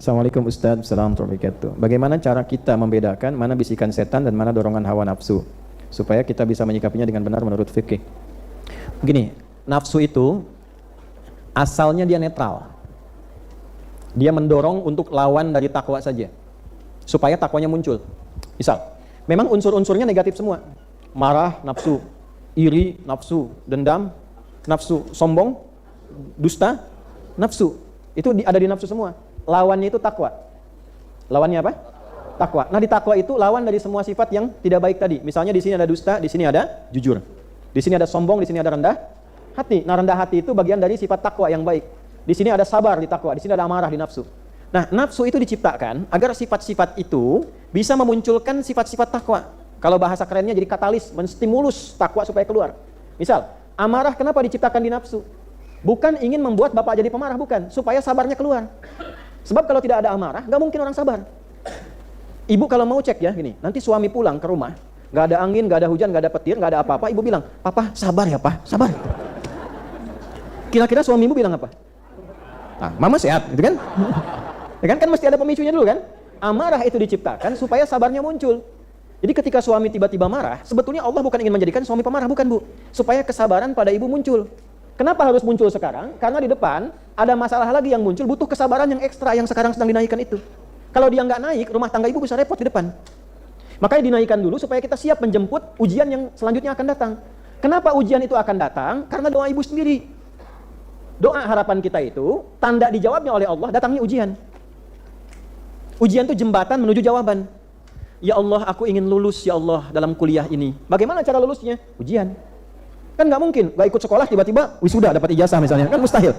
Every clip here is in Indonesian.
Assalamualaikum Ustaz, Assalamualaikum warahmatullahi wabarakatuh. Bagaimana cara kita membedakan mana bisikan setan dan mana dorongan hawa nafsu supaya kita bisa menyikapinya dengan benar menurut fikih? Begini, nafsu itu asalnya dia netral. Dia mendorong untuk lawan dari takwa saja supaya takwanya muncul. Misal, memang unsur-unsurnya negatif semua. Marah, nafsu. Iri, nafsu. Dendam, nafsu. Sombong, dusta, nafsu. Itu ada di nafsu semua. Lawannya itu takwa. Lawannya apa? Takwa. Nah, di takwa itu lawan dari semua sifat yang tidak baik tadi. Misalnya di sini ada dusta, di sini ada jujur. Di sini ada sombong, di sini ada rendah hati. Nah, rendah hati itu bagian dari sifat takwa yang baik. Di sini ada sabar di takwa, di sini ada amarah di nafsu. Nah, nafsu itu diciptakan agar sifat-sifat itu bisa memunculkan sifat-sifat takwa. Kalau bahasa kerennya jadi katalis, menstimulus takwa supaya keluar. Misal, amarah kenapa diciptakan di nafsu? Bukan ingin membuat bapak jadi pemarah, bukan. Supaya sabarnya keluar. Sebab kalau tidak ada amarah, nggak mungkin orang sabar. Ibu kalau mau cek ya, gini, nanti suami pulang ke rumah, nggak ada angin, nggak ada hujan, nggak ada petir, nggak ada apa-apa, ibu bilang, papa sabar ya pak, sabar. Kira-kira suami ibu bilang apa? Nah, mama sehat, gitu kan? Ya kan mesti ada pemicunya dulu kan? Amarah itu diciptakan supaya sabarnya muncul. Jadi ketika suami tiba-tiba marah, sebetulnya Allah bukan ingin menjadikan suami pemarah, bukan bu. Supaya kesabaran pada ibu muncul. Kenapa harus muncul sekarang? Karena di depan ada masalah lagi yang muncul, butuh kesabaran yang ekstra yang sekarang sedang dinaikkan itu. Kalau dia nggak naik, rumah tangga ibu bisa repot di depan. Makanya dinaikkan dulu supaya kita siap menjemput ujian yang selanjutnya akan datang. Kenapa ujian itu akan datang? Karena doa ibu sendiri. Doa harapan kita itu, tanda dijawabnya oleh Allah, datangnya ujian. Ujian itu jembatan menuju jawaban. Ya Allah, aku ingin lulus ya Allah dalam kuliah ini. Bagaimana cara lulusnya? Ujian. Kan nggak mungkin, nggak ikut sekolah tiba-tiba wisuda dapat ijazah misalnya, kan mustahil.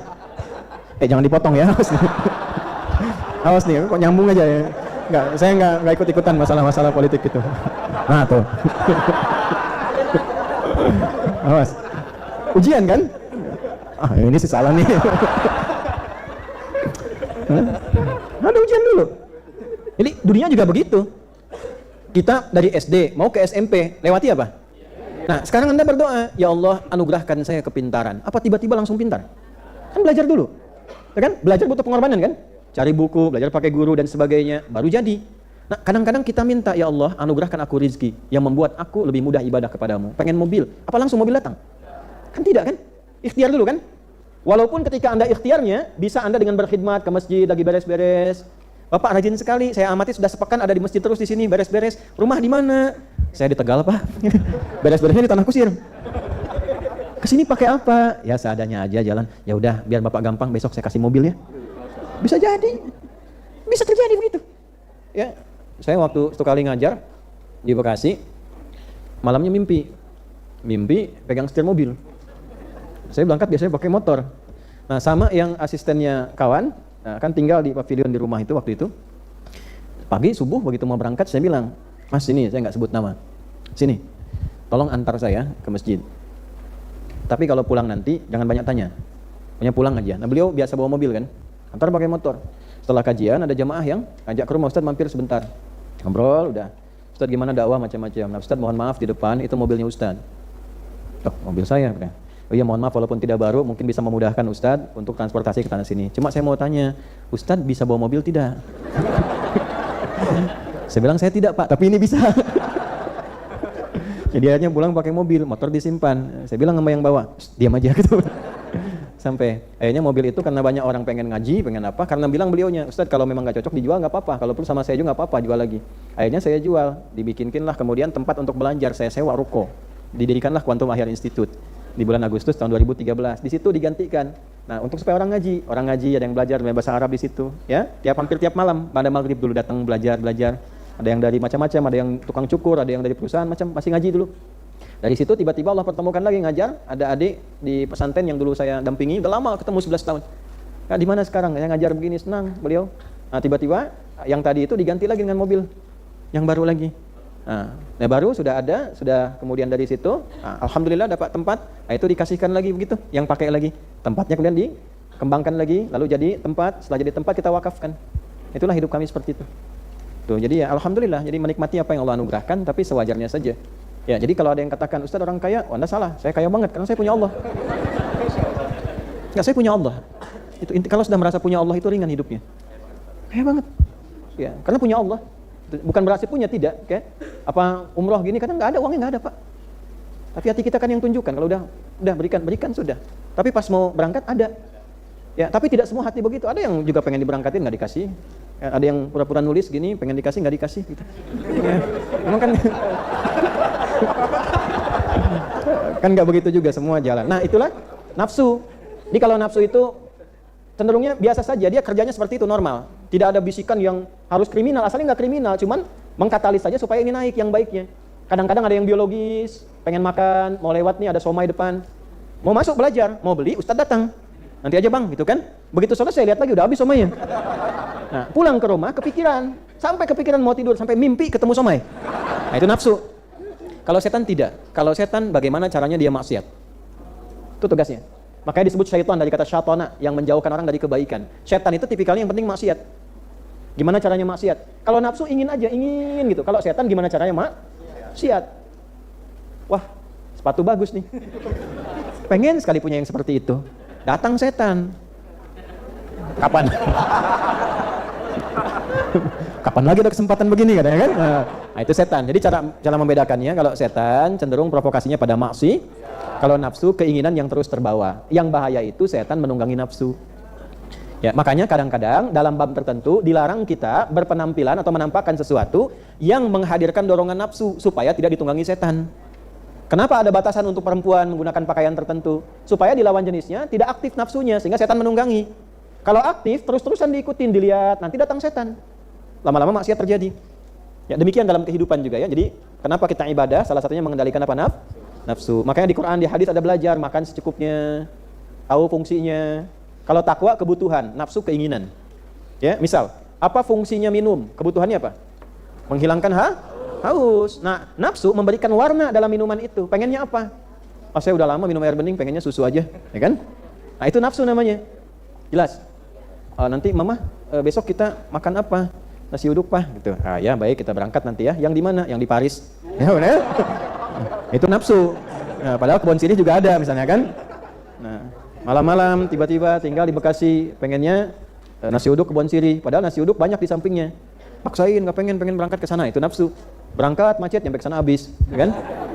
Jangan dipotong ya, awas nih. Awas nih, kok nyambung aja ya. Nggak, saya nggak ikut-ikutan masalah-masalah politik gitu. Nah tuh. Awas. Ujian kan? Ah ini sih salah nih. Ada ujian dulu. Jadi dunia juga begitu. Kita dari SD mau ke SMP, lewati apa? Nah, sekarang Anda berdoa, ya Allah anugerahkan saya kepintaran. Apa tiba-tiba langsung pintar? Kan belajar dulu. Ya kan? Belajar butuh pengorbanan kan? Cari buku, belajar pakai guru dan sebagainya, baru jadi. Nah, kadang-kadang kita minta, ya Allah anugerahkan aku rizki yang membuat aku lebih mudah ibadah kepadamu. Pengen mobil, apa langsung mobil datang? Kan tidak kan? Ikhtiar dulu kan? Walaupun ketika Anda ikhtiarnya, bisa Anda dengan berkhidmat ke masjid, lagi beres-beres. Bapak rajin sekali, saya amati sudah sepekan ada di masjid terus di sini, beres-beres. Rumah di mana? Saya di Tegal, Pak. Beres-beresnya di Tanah Kusir. Kesini pakai apa? Ya seadanya aja jalan. Ya udah, biar Bapak gampang, besok saya kasih mobil ya. Bisa jadi. Bisa terjadi begitu. Ya, saya waktu satu kali ngajar di Bekasi, malamnya mimpi pegang setir mobil. Saya berangkat biasanya pakai motor. Nah, sama yang asistennya kawan, nah, kan tinggal di pavilion di rumah itu waktu itu. Pagi subuh begitu mau berangkat saya bilang, Mas sini, saya nggak sebut nama. Sini, tolong antar saya ke masjid. Tapi kalau pulang nanti jangan banyak tanya. Pokoknya pulang aja. Nah, beliau biasa bawa mobil kan. Antar pakai motor. Setelah kajian ada jamaah yang ajak ke rumah, Ustaz mampir sebentar. Ngobrol udah. Ustaz gimana dakwah macam-macam. Nah, Ustaz mohon maaf di depan itu mobilnya Ustaz. Oh, mobil saya. Oh iya mohon maaf walaupun tidak baru mungkin bisa memudahkan Ustadz untuk transportasi ke tanah sini. Cuma saya mau tanya, Ustadz bisa bawa mobil tidak? Saya bilang saya tidak Pak, tapi ini bisa. Jadi akhirnya pulang pakai mobil, motor disimpan. Saya bilang sama yang bawa, diam aja gitu. Sampai akhirnya mobil itu karena banyak orang pengen ngaji, pengen apa, karena bilang beliaunya, Ustadz kalau memang nggak cocok dijual nggak apa-apa, kalau perlu sama saya juga nggak apa-apa, jual lagi. Akhirnya saya jual, dibikinkanlah kemudian tempat untuk belajar, saya sewa ruko. Didirikanlah Quantum Ahyar Institute di bulan Agustus tahun 2013. Di situ digantikan. Nah, untuk supaya orang ngaji ada yang belajar bahasa Arab di situ, ya. Hampir tiap malam pada maghrib dulu datang belajar. Ada yang dari macam-macam, ada yang tukang cukur, ada yang dari perusahaan macam masih ngaji dulu. Dari situ tiba-tiba Allah pertemukan lagi ngajar, ada adik di pesantren yang dulu saya dampingi, udah lama ketemu 11 tahun. Kak, di mana sekarang? Saya ngajar begini senang beliau. Nah, tiba-tiba yang tadi itu diganti lagi dengan mobil yang baru lagi. Nah, baru sudah ada, sudah kemudian dari situ, alhamdulillah dapat tempat, itu dikasihkan lagi begitu, yang pakai lagi, tempatnya kemudian dikembangkan lagi, lalu jadi tempat, setelah jadi tempat kita wakafkan. Itulah hidup kami seperti itu. Tuh, jadi ya alhamdulillah, jadi menikmati apa yang Allah anugerahkan, tapi sewajarnya saja. Ya, jadi kalau ada yang katakan, Ustaz orang kaya, Anda salah, saya kaya banget karena saya punya Allah. Enggak, saya punya Allah. Itu kalau sudah merasa punya Allah itu ringan hidupnya. Kaya banget. Ya, karena punya Allah. Bukan berarti punya, tidak. Kayak apa umroh gini kadang nggak ada, uangnya nggak ada, Pak. Tapi hati kita kan yang tunjukkan. Kalau udah berikan sudah. Tapi pas mau berangkat ada. Ya, tapi tidak semua hati begitu. Ada yang juga pengen diberangkatin nggak dikasih. Ya, ada yang pura-pura nulis gini, pengen dikasih nggak dikasih gitu. Ya, emang kan kan nggak begitu juga semua jalan. Nah, itulah nafsu. Jadi kalau nafsu itu cenderungnya biasa saja, dia kerjanya seperti itu normal. Tidak ada bisikan yang harus kriminal, asalnya nggak kriminal, cuman mengkatalis saja supaya ini naik yang baiknya. Kadang-kadang ada yang biologis, pengen makan, mau lewat nih ada somai depan. Mau masuk belajar, mau beli, ustadz datang. Nanti aja bang, gitu kan. Begitu selesai, lihat lagi udah habis somainya. Nah, pulang ke rumah kepikiran, sampai kepikiran mau tidur, sampai mimpi ketemu somai. Nah, itu nafsu. Kalau setan tidak. Kalau setan bagaimana caranya dia maksiat. Itu tugasnya. Makanya disebut syaitan dari kata syatona, yang menjauhkan orang dari kebaikan. Setan itu tipikalnya yang penting maksiat. Gimana caranya maksiat? Kalau nafsu ingin aja, ingin gitu. Kalau setan gimana caranya maksiat? Wah, sepatu bagus nih. Pengen sekali punya yang seperti itu. Datang setan. Kapan? Kapan lagi ada kesempatan begini katanya kan? Nah, itu setan. Jadi cara membedakannya, kalau setan cenderung provokasinya pada maksiat. Kalau nafsu keinginan yang terus terbawa. Yang bahaya itu setan menunggangi nafsu. Ya, makanya kadang-kadang dalam bab tertentu dilarang kita berpenampilan atau menampakkan sesuatu yang menghadirkan dorongan nafsu supaya tidak ditunggangi setan. Kenapa ada batasan untuk perempuan menggunakan pakaian tertentu? Supaya di lawan jenisnya tidak aktif nafsunya sehingga setan menunggangi. Kalau aktif terus-terusan diikutin, dilihat, nanti datang setan. Lama-lama maksiat terjadi. Ya, demikian dalam kehidupan juga ya. Jadi kenapa kita ibadah? Salah satunya mengendalikan apa? Nafsu. Makanya di Quran, di hadis ada belajar makan secukupnya, tahu fungsinya. Kalau takwa kebutuhan, nafsu keinginan. Ya, misal, apa fungsinya minum? Kebutuhannya apa? Menghilangkan haus. Nah, nafsu memberikan warna dalam minuman itu. Pengennya apa? Oh, saya udah lama minum air bening, pengennya susu aja, ya kan? Nah, itu nafsu namanya. Jelas. Nanti mama, besok kita makan apa? Nasi uduk, Pak, gitu. Ya, baik, kita berangkat nanti ya. Yang di mana? Yang di Paris. Ya, benar? Itu nafsu. Nah, padahal kebun sirih juga ada misalnya kan. Nah, malam-malam tiba-tiba tinggal di Bekasi, pengennya nasi uduk kebun sirih. Padahal nasi uduk banyak di sampingnya. Paksain, nggak pengen berangkat ke sana, itu nafsu. Berangkat macet nyampe ke sana habis, ya kan?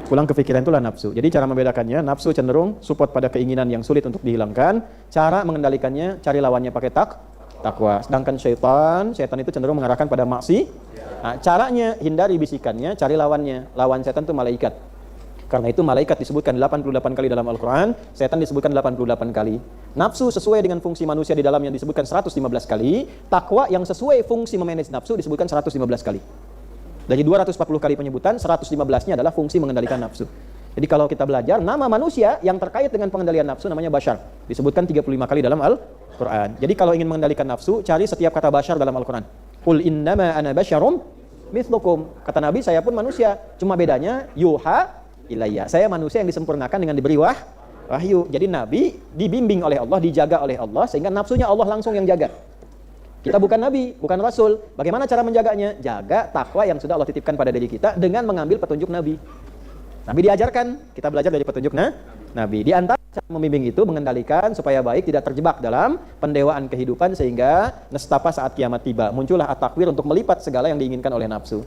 Pulang kepikiran itulah nafsu. Jadi cara membedakannya, nafsu cenderung support pada keinginan yang sulit untuk dihilangkan. Cara mengendalikannya, cari lawannya pakai takwa. Sedangkan setan itu cenderung mengarahkan pada maksiat. Nah, caranya hindari bisikannya, cari lawannya. Lawan setan itu malaikat. Karena itu malaikat disebutkan 88 kali dalam Al-Quran, setan disebutkan 88 kali. Nafsu sesuai dengan fungsi manusia di dalamnya disebutkan 115 kali. Takwa yang sesuai fungsi memanage nafsu disebutkan 115 kali. Dari 240 kali penyebutan, 115-nya adalah fungsi mengendalikan nafsu. Jadi kalau kita belajar, nama manusia yang terkait dengan pengendalian nafsu namanya Bashar. Disebutkan 35 kali dalam Al-Quran. Jadi kalau ingin mengendalikan nafsu, cari setiap kata Bashar dalam Al-Quran. Qul innama ana basyarum mithlukum. Kata Nabi, saya pun manusia. Cuma bedanya, yuha ilayya. Saya manusia yang disempurnakan dengan diberi wahyu. Jadi Nabi dibimbing oleh Allah, dijaga oleh Allah, sehingga nafsunya Allah langsung yang jaga. Kita bukan Nabi, bukan Rasul. Bagaimana cara menjaganya? Jaga takwa yang sudah Allah titipkan pada diri kita dengan mengambil petunjuk Nabi. Nabi diajarkan, kita belajar dari petunjuk Nabi. Di antara cara membimbing itu mengendalikan supaya baik, tidak terjebak dalam pendewaan kehidupan sehingga nestapa saat kiamat tiba. Muncullah at-takwir untuk melipat segala yang diinginkan oleh nafsu.